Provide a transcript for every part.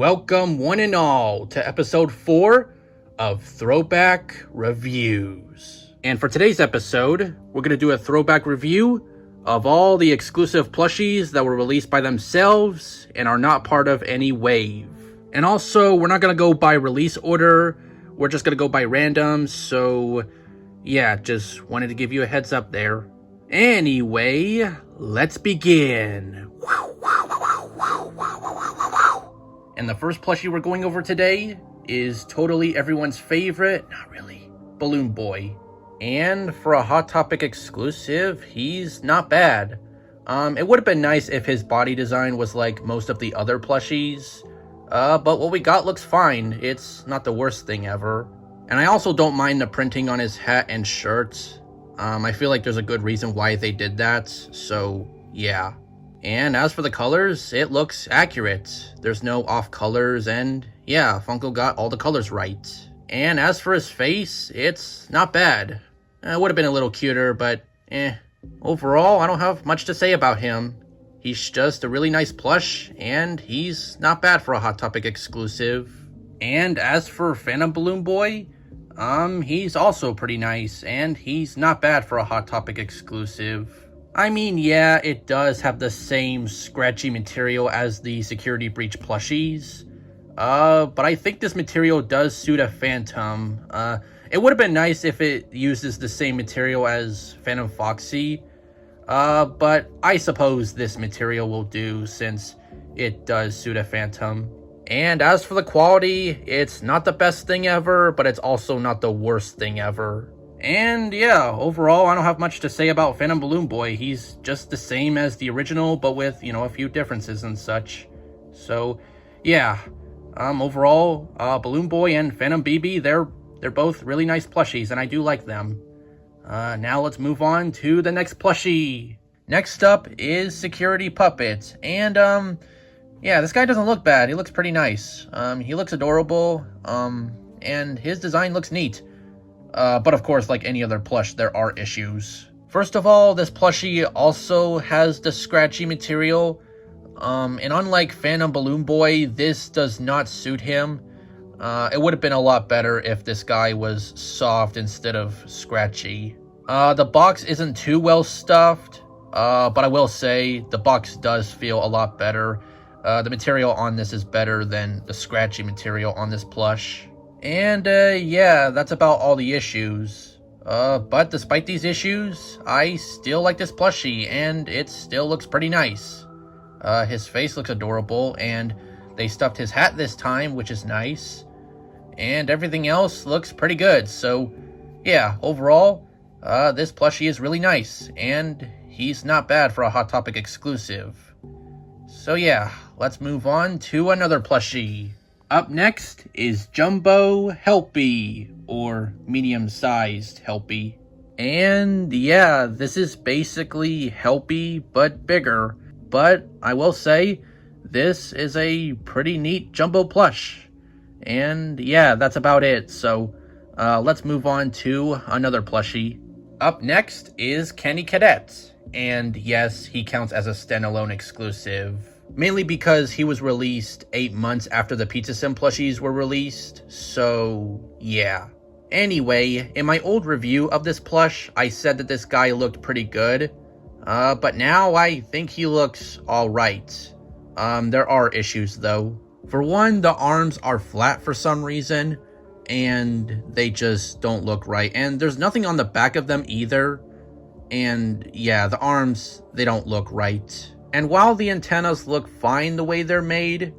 Welcome one and all to episode 4 of Throwback Reviews. And for today's episode, we're going to do a throwback review of all the exclusive plushies that were released by themselves and are not part of any wave. And also, we're not going to go by release order, we're just going to go by random, so yeah, just wanted to give you a heads up there. Anyway, let's begin. And the first plushie we're going over today is totally everyone's favorite, not really, Balloon Boy. And for a Hot Topic exclusive, he's not bad. It would have been nice if his body design was like most of the other plushies. But what we got looks fine. It's not the worst thing ever. And I also don't mind the printing on his hat and shirt. I feel like there's a good reason why they did that, so yeah. And as for the colors, it looks accurate. There's no off colors, and yeah, Funko got all the colors right. And as for his face, it's not bad. It would have been a little cuter, but Overall, I don't have much to say about him. He's just a really nice plush, and he's not bad for a Hot Topic exclusive. And as for Phantom Balloon Boy, he's also pretty nice, and he's not bad for a Hot Topic exclusive. I mean, yeah, it does have the same scratchy material as the Security Breach plushies. But I think this material does suit a Phantom. It would have been nice if it uses the same material as Phantom Foxy. But I suppose this material will do since it does suit a Phantom. And as for the quality, it's not the best thing ever, but it's also not the worst thing ever. And yeah, overall, I don't have much to say about Phantom Balloon Boy. He's just the same as the original, but with, a few differences and such. So, yeah. Overall, Balloon Boy and Phantom BB, they're both really nice plushies, and I do like them. Now let's move on to the next plushie. Next up is Security Puppet. And, yeah, this guy doesn't look bad. He looks pretty nice. He looks adorable, and his design looks neat. But of course, like any other plush, there are issues. First of all, this plushie also has the scratchy material. And unlike Phantom Balloon Boy, this does not suit him. It would have been a lot better if this guy was soft instead of scratchy. The box isn't too well stuffed, but I will say the box does feel a lot better. The material on this is better than the scratchy material on this plush. And, yeah, that's about all the issues. But despite these issues, I still like this plushie, and it still looks pretty nice. His face looks adorable, and they stuffed his hat this time, which is nice. And everything else looks pretty good, so, yeah, overall, this plushie is really nice, and he's not bad for a Hot Topic exclusive. So yeah, let's move on to another plushie. Up next is Jumbo Helpy, or medium-sized Helpy. And yeah, this is basically Helpy, but bigger. But I will say, this is a pretty neat jumbo plush. And yeah, that's about it. So let's move on to another plushie. Up next is Cadets. And yes, he counts as a standalone exclusive. Mainly because he was released 8 months after the Pizza Sim plushies were released, so yeah. Anyway, in my old review of this plush, I said that this guy looked pretty good, but now I think he looks alright. There are issues though. For one, the arms are flat for some reason, and they just don't look right, and there's nothing on the back of them either, and yeah, the arms, they don't look right. And while the antennas look fine the way they're made,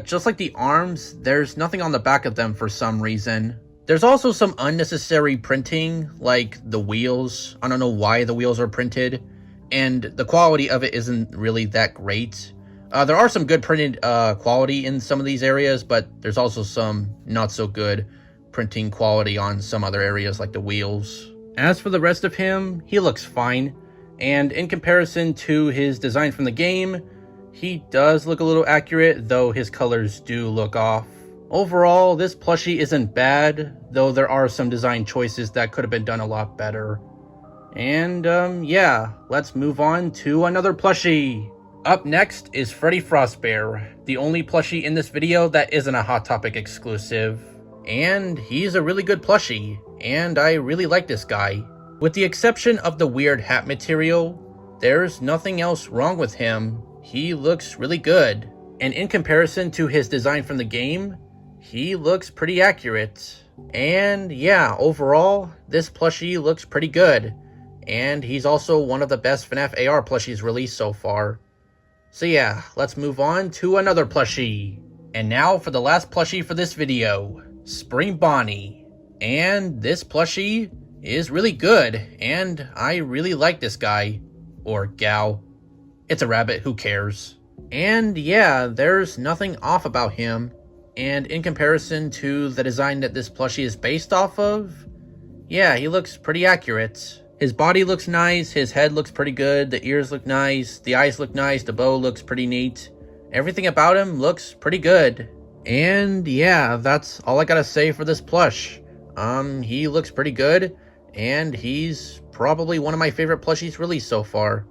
just like the arms, there's nothing on the back of them for some reason. There's also some unnecessary printing, like the wheels. I don't know why the wheels are printed, and the quality of it isn't really that great. There are some good printed quality in some of these areas, but there's also some not so good printing quality on some other areas like the wheels. As for the rest of him, he looks fine. And in comparison to his design from the game, he does look a little accurate, though his colors do look off. Overall, this plushie isn't bad, though there are some design choices that could have been done a lot better. And, yeah, let's move on to another plushie. Up next is Freddy Frostbear, the only plushie in this video that isn't a Hot Topic exclusive. And he's a really good plushie, and I really like this guy. With the exception of the weird hat material, there's nothing else wrong with him. He looks really good. And in comparison to his design from the game, he looks pretty accurate. And yeah, overall, this plushie looks pretty good. And he's also one of the best FNAF AR plushies released so far. So yeah, let's move on to another plushie. And now for the last plushie for this video, Spring Bonnie. And this plushie is really good, and I really like this guy. Or gal. It's a rabbit, who cares? And yeah, there's nothing off about him. And in comparison to the design that this plushie is based off of, yeah, he looks pretty accurate. His body looks nice, his head looks pretty good, the ears look nice, the eyes look nice, the bow looks pretty neat. Everything about him looks pretty good. And yeah, that's all I gotta say for this plush. He looks pretty good, and he's probably one of my favorite plushies released so far.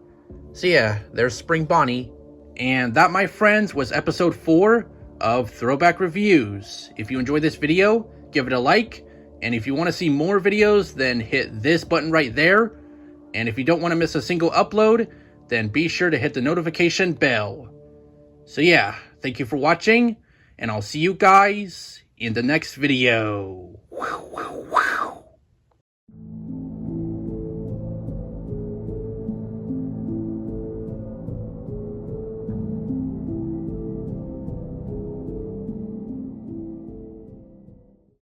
So yeah, there's Spring Bonnie. And that, my friends, was episode 4 of Throwback Reviews. If you enjoyed this video, give it a like. And if you want to see more videos, then hit this button right there. And if you don't want to miss a single upload, then be sure to hit the notification bell. So yeah, thank you for watching, and I'll see you guys in the next video.